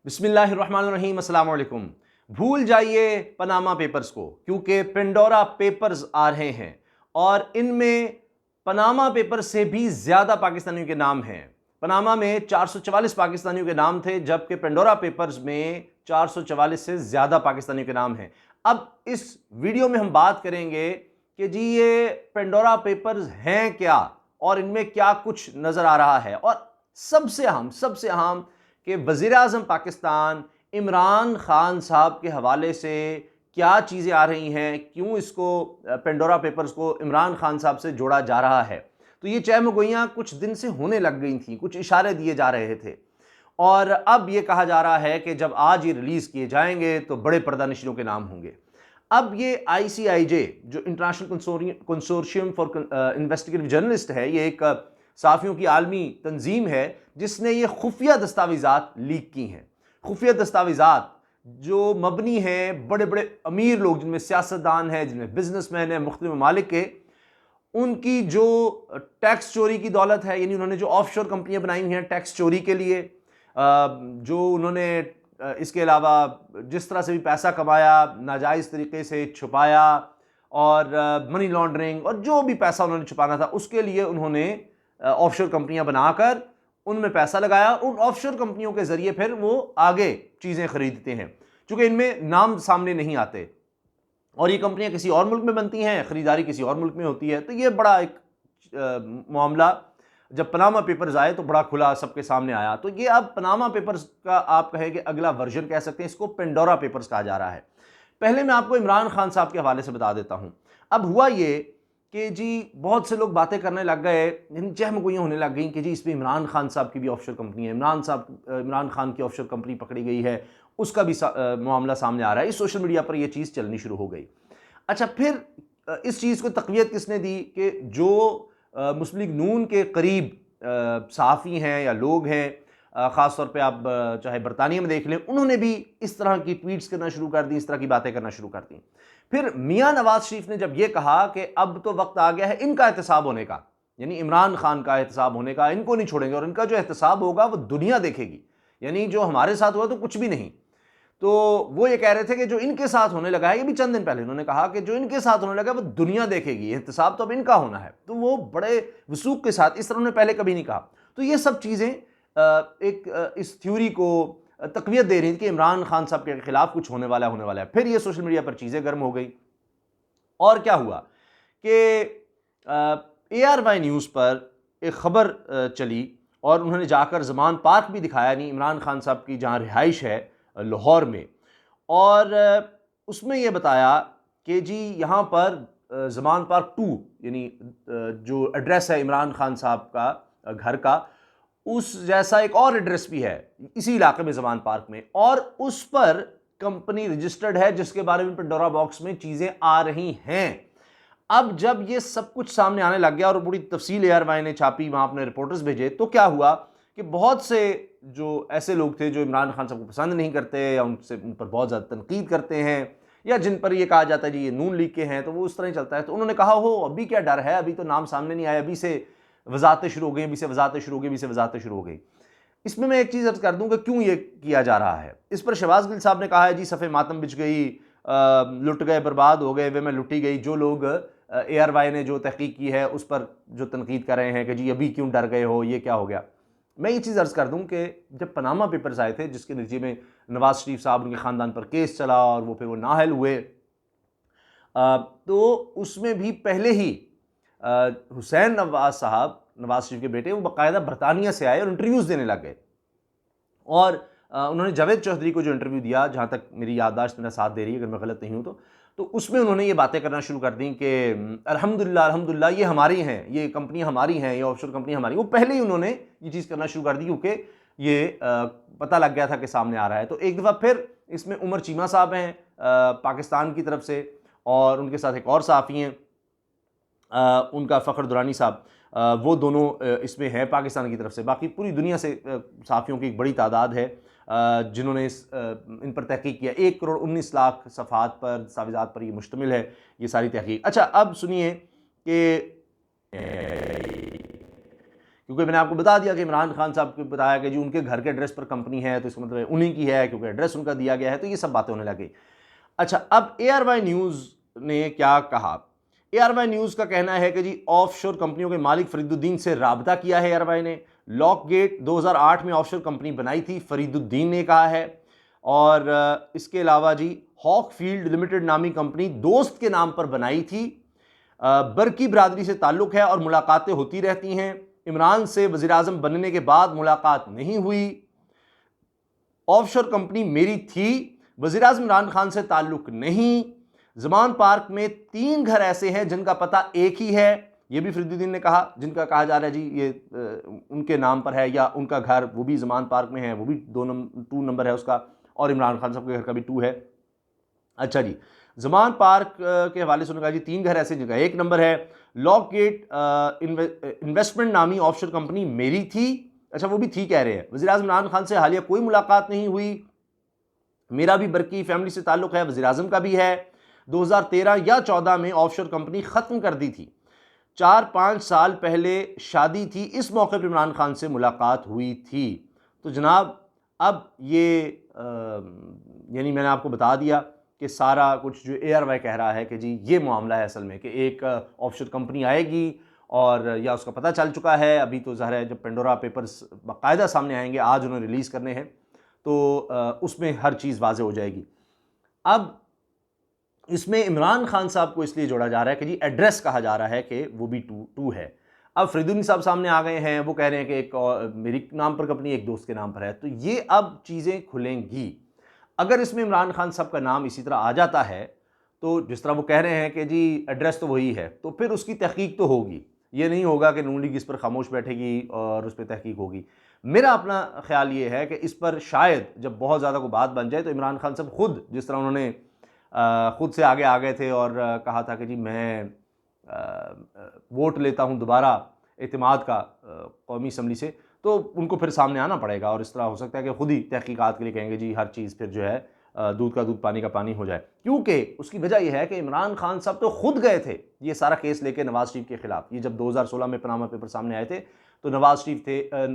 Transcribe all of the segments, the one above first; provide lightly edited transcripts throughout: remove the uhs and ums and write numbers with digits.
बिस्मिल्लाहिर्रहमानिर्रहीम, अस्सलाम वालेकुम। भूल जाइए पनामा पेपर्स को, क्योंकि पेंडोरा पेपर्स आ रहे हैं और इनमें पनामा पेपर्स से भी ज़्यादा पाकिस्तानियों के नाम हैं। पनामा में 444 पाकिस्तानियों के नाम थे, जबकि पेंडोरा पेपर्स में 444 से ज़्यादा पाकिस्तानियों के नाम हैं। अब इस वीडियो में हम बात करेंगे कि जी ये पेंडोरा पेपर्स हैं क्या और इनमें क्या कुछ नज़र आ रहा है, और सबसे अहम कि वज़ीर-ए-आज़म पाकिस्तान इमरान खान साहब के हवाले से क्या चीज़ें आ रही हैं, क्यों इसको पेंडोरा पेपर्स को इमरान खान साहब से जोड़ा जा रहा है। तो ये चहमगोइयाँ कुछ दिन से होने लग गई थी, कुछ इशारे दिए जा रहे थे और अब ये कहा जा रहा है कि जब आज ये रिलीज़ किए जाएंगे तो बड़े पर्दानशीनों के नाम होंगे। अब ये ICIJ जो international consortium for investigative journalist है, ये एक सहाफ़ियों की आलमी तंजीम है जिसने ये खुफिया दस्तावेज़ात लीक की हैं। खुफिया दस्तावेज़ात जो मबनी हैं बड़े बड़े अमीर लोग, जिनमें सियासतदान हैं, जिनमें बिजनेसमैन हैं मुख्तलिफ ममालिक के, उनकी जो टैक्स चोरी की दौलत है, यानी उन्होंने जो ऑफशोर कंपनियां बनाई हुई हैं टैक्स चोरी के लिए, जो उन्होंने इसके अलावा जिस तरह से भी पैसा कमाया, नाजायज़ तरीके से छुपाया, और मनी लॉन्ड्रिंग और जो भी पैसा उन्होंने छुपाना था उसके लिए उन्होंने ऑफशोर कंपनियां बनाकर उनमें पैसा लगाया। उन ऑफशोर कंपनियों के जरिए फिर वो आगे चीज़ें खरीदते हैं, चूंकि इनमें नाम सामने नहीं आते और ये कंपनियां किसी और मुल्क में बनती हैं, खरीदारी किसी और मुल्क में होती है। तो ये बड़ा एक मामला जब पनामा पेपर्स आए तो बड़ा खुला सबके सामने आया। तो ये अब पनामा पेपर्स का आप कहें कि अगला वर्जन कह सकते हैं, इसको पेंडोरा पेपर्स कहा जा रहा है। पहले मैं आपको इमरान खान साहब के हवाले से बता देता हूं। अब हुआ ये कि जी बहुत से लोग बातें करने लग गए, यानी चहमगोइयाँ होने लग गई कि जी इसमें इमरान खान साहब की भी ऑफशोर कंपनी है, इमरान खान की ऑफशोर कंपनी पकड़ी गई है, उसका भी मामला सामने आ रहा है। इस सोशल मीडिया पर यह चीज़ चलनी शुरू हो गई। अच्छा, फिर इस चीज़ को तक़वियत किसने दी कि जो मुस्लिम लीग नून के करीब सहाफ़ी हैं या लोग हैं, ख़ास तौर पे आप चाहे बरतानिया में देख लें, उन्होंने भी इस तरह की ट्वीट्स करना शुरू कर दी, इस तरह की बातें करना शुरू कर दी। फिर मियां नवाज शरीफ ने जब यह कहा कि अब तो वक्त आ गया है इनका एहतसाब होने का, यानी इमरान खान का एहतसाब होने का, इनको नहीं छोड़ेंगे और इनका जो एहतसाब होगा वो दुनिया देखेगी, यानी जो हमारे साथ हुआ तो कुछ भी नहीं। तो वो ये कह रहे थे कि जो इनके साथ होने लगा है, ये भी चंद दिन पहले उन्होंने कहा कि जो इनके साथ होने लगा है वो दुनिया देखेगी, एहतसाब तो अब इनका होना है। तो वो बड़े वसूख के साथ, इस तरह उन्होंने पहले कभी नहीं कहा। तो ये सब चीज़ें एक इस थ्योरी को तक़वियत दे रही थी कि इमरान खान साहब के खिलाफ कुछ होने वाला है। फिर ये सोशल मीडिया पर चीज़ें गर्म हो गई और क्या हुआ कि ARY न्यूज़ पर एक ख़बर चली और उन्होंने जाकर ज़मान पार्क भी दिखाया, नहीं इमरान खान साहब की जहाँ रिहाइश है लाहौर में, और उसमें यह बताया कि जी यहाँ पर ज़मान पार्क 2, यानी जो एड्रेस है इमरान खान साहब का घर का, उस जैसा एक और एड्रेस भी है इसी इलाके में ज़मान पार्क में, और उस पर कंपनी रजिस्टर्ड है जिसके बारे में पेंडोरा बॉक्स में चीज़ें आ रही हैं। अब जब ये सब कुछ सामने आने लग गया और बड़ी तफसील ARY ने छापी, वहाँ अपने रिपोर्टर्स भेजे, तो क्या हुआ कि बहुत से जो ऐसे लोग थे जो इमरान खान साहब को पसंद नहीं करते या उन पर बहुत ज़्यादा तनकीद करते हैं, या जिन पर ये कहा जाता है जी ये नून लीग के हैं, तो वो उस तरह ही चलता है। तो उन्होंने कहा हो अभी क्या डर है, अभी तो नाम सामने नहीं आया, अभी से वजाहतें शुरू हो गई, अभी से वजाहतें शुरू हो गई। इसमें मैं एक चीज़ अर्ज कर दूं कि क्यों ये किया जा रहा है। इस पर शहबाज गिल साहब ने कहा है जी सफ़े मातम बिछ गई, लुट गए, बर्बाद हो गए, वे मैं लुटी गई। जो लोग ARY ने जो तहकीक की है उस पर जो तनकीद कर रहे हैं कि जी अभी क्यों डर गए हो, ये क्या हो गया। मैं ये चीज़ अर्ज़ कर दूं कि जब पनामा पेपर्स आए थे, जिसके नतीजे में नवाज शरीफ साहब, उनके ख़ानदान पर केस चला और वो फिर वो नाअहल हुए, तो उसमें भी पहले ही हुसैन नवाज साहब, नवाज शरीफ के बेटे, वो बाकायदा बरतानिया से आए और इंटरव्यूज़ देने लग गए। और उन्होंने जावेद चौधरी को जो इंटरव्यू दिया, जहाँ तक मेरी याददाश्त मेरा साथ दे रही है, अगर मैं गलत नहीं हूँ तो उसमें उन्होंने ये बातें करना शुरू कर दी कि अल्हम्दुलिल्लाह ये हमारी हैं, ये कंपनी हमारी हैं, ये ऑफशोर कंपनी हमारी। वो पहले ही उन्होंने ये चीज़ करना शुरू कर दी क्योंकि ये पता लग गया था कि सामने आ रहा है। तो एक दफ़ा फिर इसमें उमर चीमा साहब हैं पाकिस्तान की तरफ से, और उनके साथ एक और सहाफ़ी हैं, उनका फ़खर दुरानी साहब, वो दोनों इसमें हैं पाकिस्तान की तरफ से। बाकी पूरी दुनिया से सहाफ़ियों की एक बड़ी तादाद है जिन्होंने इन पर तहकीक किया। 1 करोड़ 19 लाख सफ़हात पर, दस्तावेज़ात पर ये मुश्तमिल है ये सारी तहकीक। अच्छा, अब सुनिए कि क्योंकि मैंने आपको बता दिया कि इमरान खान साहब को बताया कि जी उनके घर के एड्रेस पर कंपनी है, तो इसका मतलब उन्हीं की है क्योंकि एड्रेस उनका दिया गया है, तो ये सब बातें होने लगी। अच्छा, अब ARY न्यूज़ ने क्या कहा? ARY न्यूज़ का कहना है कि जी ऑफशोर कंपनियों के मालिक फरीदुद्दीन से राबता किया है ARY ने। लॉकगेट 2008 में ऑफशोर कंपनी बनाई थी, फरीदुद्दीन ने कहा है। और इसके अलावा जी हॉकफील्ड लिमिटेड नामी कंपनी दोस्त के नाम पर बनाई थी। बरकी बरादरी से ताल्लुक है और मुलाकातें होती रहती हैं। इमरान से वज़ीर आज़म बनने के बाद मुलाकात नहीं हुई। ऑफशोर कंपनी मेरी थी, वज़ीर आज़म इमरान खान से ताल्लुक नहीं। ज़मान पार्क में 3 घर ऐसे हैं जिनका पता एक ही है, ये भी फरीदुद्दीन ने कहा, जिनका कहा जा रहा है जी ये उनके नाम पर है या उनका घर वो भी ज़मान पार्क में है, वो भी 2 नंबर है उसका, और इमरान खान साहब के घर का भी 2 है। अच्छा जी, ज़मान पार्क के हवाले से उन्होंने कहा जी 3 घर ऐसे जिनका 1 नंबर है। लॉकगेट इन्वेस्टमेंट नामी ऑफशोर कंपनी मेरी थी। अच्छा, वो भी थी कह रहे हैं। वज़ीर आज़म इमरान खान से हालिया कोई मुलाकात नहीं हुई। मेरा भी बरकी फैमिली से ताल्लुक है, वज़ीर आज़म का भी है। 2013 या 14 में ऑफशोर कंपनी ख़त्म कर दी थी। 4-5 साल पहले शादी थी, इस मौके पर इमरान खान से मुलाकात हुई थी। तो जनाब अब ये यानी मैंने आपको बता दिया कि सारा कुछ जो ARY कह रहा है कि जी ये मामला है असल में, कि एक ऑफशोर कंपनी आएगी और या उसका पता चल चुका है, अभी तो ज़ाहिर है जब पेंडोरा पेपर्स बाकायदा सामने आएंगे, आज उन्हें रिलीज़ करने हैं, तो उसमें हर चीज़ वाज़ेह हो जाएगी। अब इसमें इमरान खान साहब को इसलिए जोड़ा जा रहा है कि जी एड्रेस कहा जा रहा है कि वो भी टू है। अब फरीदुद्दीन साहब सामने आ गए हैं, वो कह रहे हैं कि एक मेरी नाम पर कंपनी एक दोस्त के नाम पर है, तो ये अब चीज़ें खुलेंगी। अगर इसमें इमरान खान साहब का नाम इसी तरह आ जाता है, तो जिस तरह वो कह रहे हैं कि जी एड्रेस तो वही है, तो फिर उसकी तहकीक तो होगी। ये नहीं होगा कि नून लीग इस पर खामोश बैठेगी और उस पर तहकीक होगी। मेरा अपना ख्याल ये है कि इस पर शायद जब बहुत ज़्यादा कोई बात बन जाए तो इमरान खान साहब खुद, जिस तरह उन्होंने खुद से आगे आ गए थे और कहा था कि जी मैं वोट लेता हूँ दोबारा एतमाद का कौमी असम्बली से, तो उनको फिर सामने आना पड़ेगा और इस तरह हो सकता है कि खुद ही तहकीकात के लिए कहेंगे जी हर चीज़ फिर जो है दूध का दूध पानी का पानी हो जाए। क्योंकि उसकी वजह यह है कि इमरान खान साहब तो खुद गए थे ये सारा केस लेके नवाज़ शरीफ के खिलाफ। ये जब 2016 में पनामा पेपर सामने आए थे तो नवाज़ शरीफ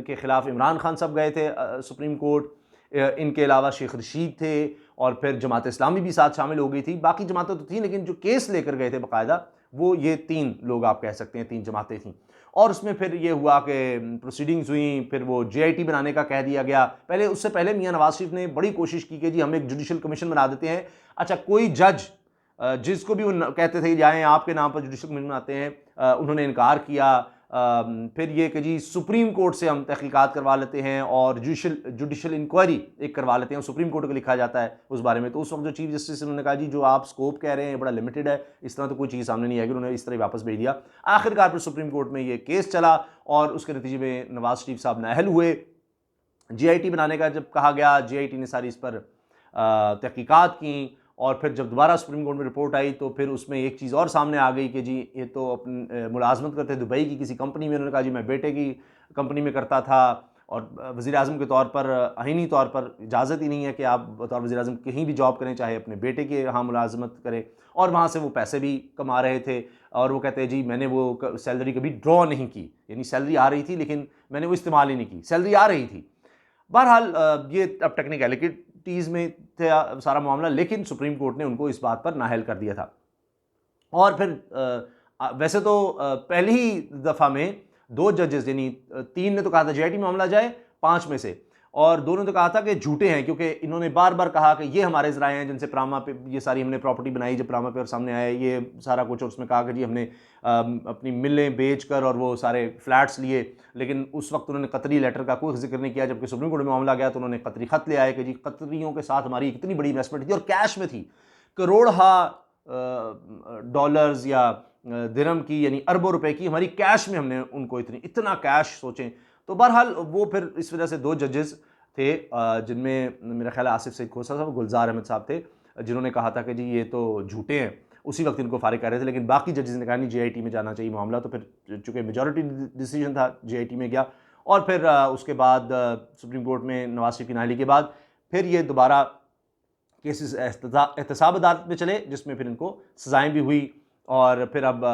के खिलाफ इमरान खान साहब गए थे सुप्रीम कोर्ट। इनके अलावा शेख रशीद थे और फिर जमात इस्लामी भी साथ शामिल हो गई थी। बाकी जमातें तो थी, लेकिन जो केस लेकर गए थे बाकायदा वो ये 3 लोग आप कह सकते हैं, 3 जमातें थीं। और उसमें फिर ये हुआ कि प्रोसीडिंग्स हुई, फिर वो JIT बनाने का कह दिया गया। पहले उससे पहले मियां नवाज शरीफ ने बड़ी कोशिश की कि जी हम एक जुडिशल कमीशन बना देते हैं। अच्छा, कोई जज जिसको भी वो कहते थे जाएँ आपके नाम पर जुडिशल कमीशन बनाते हैं, उन्होंने इनकार किया। फिर ये कि जी सुप्रीम कोर्ट से हम तहकीकात करवा लेते हैं और जुडिशल इंक्वायरी एक करवा लेते हैं, सुप्रीम कोर्ट को लिखा जाता है उस बारे में। तो उस वक्त जो चीफ जस्टिस उन्होंने कहा जी जो आप स्कोप कह रहे हैं बड़ा लिमिटेड है, इस तरह तो कोई चीज़ सामने नहीं आएगी, उन्होंने इस तरह वापस भेज दिया। आखिरकार फिर सुप्रीम कोर्ट में ये केस चला और उसके नतीजे में नवाज शरीफ साहब नाअहल हुए। JIT बनाने का जब कहा गया, JIT ने सारी इस पर तहकीकात की और फिर जब दोबारा सुप्रीम कोर्ट में रिपोर्ट आई तो फिर उसमें एक चीज़ और सामने आ गई कि जी ये तो अपनी मुलाजमत करते दुबई की किसी कंपनी में। उन्होंने कहा जी मैं बेटे की कंपनी में करता था और वज़ीर आज़म के तौर पर आईनी तौर पर इजाज़त ही नहीं है कि आप बतौर वज़ीर आज़म कहीं भी जॉब करें, चाहे अपने बेटे के यहाँ मुलाजमत करें। और वहाँ से वो पैसे भी कमा रहे थे और वो कहते हैं जी मैंने वो सैलरी कभी ड्रॉ नहीं की, यानी सैलरी आ रही थी लेकिन मैंने वो इस्तेमाल ही नहीं की, सैलरी आ रही थी। बहरहाल ये अब टेक्निकलिटीज़ में था सारा मामला, लेकिन सुप्रीम कोर्ट ने उनको इस बात पर नाअहल कर दिया था। और फिर वैसे तो पहली ही दफ़ा में 2 जजेस यानी 3 ने तो कहा था JIT मामला जाए 5 में से, और 2 ने तो कहा था कि झूठे हैं क्योंकि इन्होंने बार बार कहा कि ये हमारे ज़राए हैं जिनसे पनामा पे ये सारी हमने प्रॉपर्टी बनाई, जब पनामा पेपर सामने आया ये सारा कुछ। और उसमें कहा कि जी हमने अपनी मिलें बेच कर और वो सारे फ्लैट्स लिए, लेकिन उस वक्त उन्होंने कतरी लेटर का कोई जिक्र नहीं किया। जबकि सुप्रीम कोर्ट में मामला गया तो उन्होंने कतरी ख़त ले आए कि जी कतरियों के साथ हमारी इतनी बड़ी इन्वेस्टमेंट थी और कैश में थी, करोड़हा डॉलर्स या दिरहम की, यानी अरबों रुपए की हमारी कैश में, हमने उनको इतना कैश सोचें। तो बहरहाल वो फिर इस वजह से 2 जजेस थे जिनमें मेरा ख्याल आसिफ सईद खोसा साहब, गुलजार अहमद साहब थे, जिन्होंने कहा था कि जी ये तो झूठे हैं, उसी वक्त इनको फारिग कर रहे थे। लेकिन बाकी जजेस ने कहा नहीं JIT में जाना चाहिए मामला, तो फिर चूँकि मेजॉरिटी डिसीजन था JIT में गया। और फिर उसके बाद सुप्रीम कोर्ट में नवाज शरीफ की नाअहली के बाद फिर ये दोबारा केसेस एहतसाब अदालत में चले, जिसमें फिर इनको सज़ाएँ भी हुई और फिर अब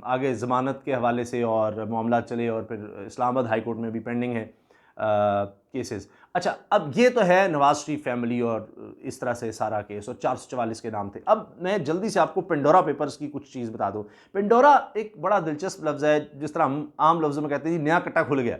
आगे ज़मानत के हवाले से और मामला चले और फिर इस्लामाबाद हाई कोर्ट में भी पेंडिंग है केसेस। अच्छा, अब ये तो है नवाज शरीफ फैमिली और इस तरह से सारा केस, और 444 के नाम थे। अब मैं जल्दी से आपको पेंडोरा पेपर्स की कुछ चीज़ बता दूं। पेंडोरा एक बड़ा दिलचस्प लफ्ज़ है, जिस तरह हम आम लफ्ज़ों में कहते हैं नया कट्टा खुल गया,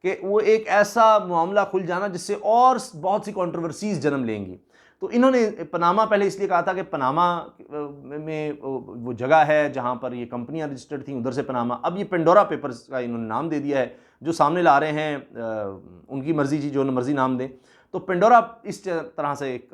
कि वो एक ऐसा मामला खुल जाना जिससे और बहुत सी कंट्रोवर्सीज जन्म लेंगी। तो इन्होंने पनामा पहले इसलिए कहा था कि पनामा में वो जगह है जहां पर ये कंपनियां रजिस्टर्ड थी, उधर से पनामा। अब ये पेंडोरा पेपर्स का इन्होंने नाम दे दिया है, जो सामने ला रहे हैं उनकी मर्जी जी, जो मर्जी नाम दें। तो पेंडोरा इस तरह से एक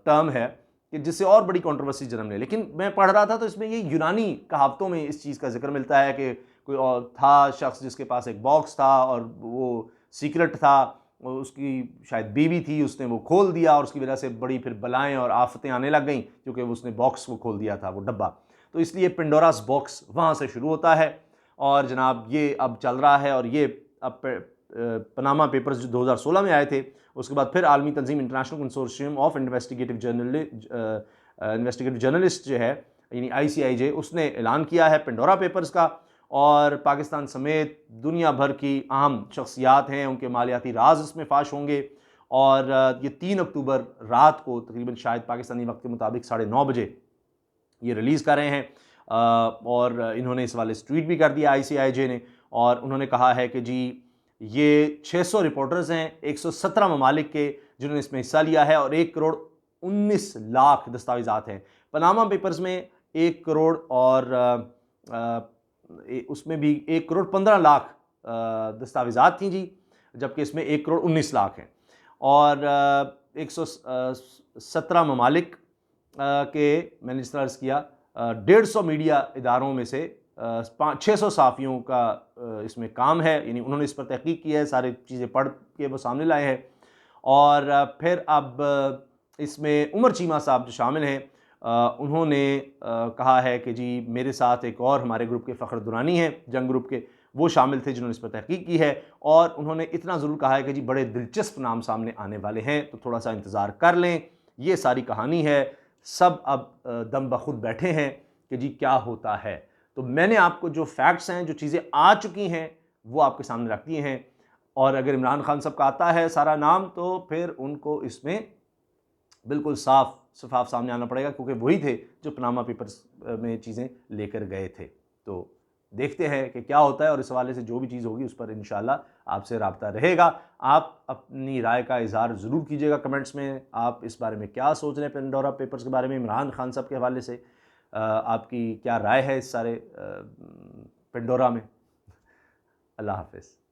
टर्म है कि जिससे और बड़ी कंट्रोवर्सी जन्म ले। लेकिन मैं पढ़ रहा था तो इसमें ये यूनानी कहावतों में इस चीज़ का जिक्र मिलता है कि कोई और था शख्स जिसके पास एक बॉक्स था और वो सीक्रेट था, उसकी शायद बीवी थी, उसने वो खोल दिया और उसकी वजह से बड़ी फिर बलाएं और आफतें आने लग गई, क्योंकि उसने बॉक्स वो खोल दिया था, वो डब्बा। तो इसलिए पेंडोरास बॉक्स वहाँ से शुरू होता है और जनाब ये अब चल रहा है। और ये अब पनामा पेपर्स जो 2016 में आए थे, उसके बाद फिर आलमी तंजीम international consortium of investigative journalist जो है, यानी ICIJ, उसने ऐलान किया है पेंडोरा पेपर्स का। और पाकिस्तान समेत दुनिया भर की अहम शख्सियात हैं, उनके मालियाती राज इसमें फाश होंगे। और ये 3 अक्टूबर रात को तकरीबन शायद पाकिस्तानी वक्त के मुताबिक 9:30 बजे ये रिलीज़ कर रहे हैं। और इन्होंने इस वाले ट्वीट भी कर दिया ICIJ ने, और उन्होंने कहा है कि जी ये 600 रिपोर्टर्स हैं 117 ममालिक के, जिन्होंने इसमें हिस्सा लिया है, और 1 करोड़ 19 लाख दस्तावेज़ात हैं। पनामा पेपर्स में 1 करोड़ और उसमें भी 1 करोड़ 15 लाख दस्तावेज़ात थी जी, जबकि इसमें 1 करोड़ 19 लाख हैं। और 117 ममालिक के मैंने जिस तरह अर्ज़ किया 150 मीडिया इदारों में से 600 सहाफ़ियों का इसमें काम है, यानी उन्होंने इस पर तहकीक की है, सारी चीज़ें पढ़ के वो सामने लाए हैं। और फिर अब इसमें उमर चीमा साहब जो शामिल हैं, उन्होंने कहा है कि जी मेरे साथ एक और हमारे ग्रुप के फ़खर दुरानी हैं, जंग ग्रुप के, वो शामिल थे जिन्होंने इस पर तहकीक की है। और उन्होंने इतना ज़रूर कहा है कि जी बड़े दिलचस्प नाम सामने आने वाले हैं, तो थोड़ा सा इंतज़ार कर लें। ये सारी कहानी है, सब अब दम बखुद बैठे हैं कि जी क्या होता है। तो मैंने आपको जो फैक्ट्स हैं, जो चीज़ें आ चुकी हैं, वो आपके सामने रख दिए हैं। और अगर इमरान खान साहब का आता है सारा नाम, तो फिर उनको इसमें बिल्कुल साफ शफाफ सामने आना पड़ेगा, क्योंकि वही थे जो पनामा पेपर्स में चीज़ें लेकर गए थे। तो देखते हैं कि क्या होता है, और इस हवाले से जो भी चीज़ होगी उस पर इंशाल्लाह आपसे रब्ता रहेगा। आप अपनी राय का इजहार ज़रूर कीजिएगा कमेंट्स में। आप इस बारे में क्या सोच रहे हैं, पेंडोरा पेपर्स के बारे में, इमरान खान साहब के हवाले से आपकी क्या राय है इस सारे पेंडोरा में। अल्लाह हाफ़िज़।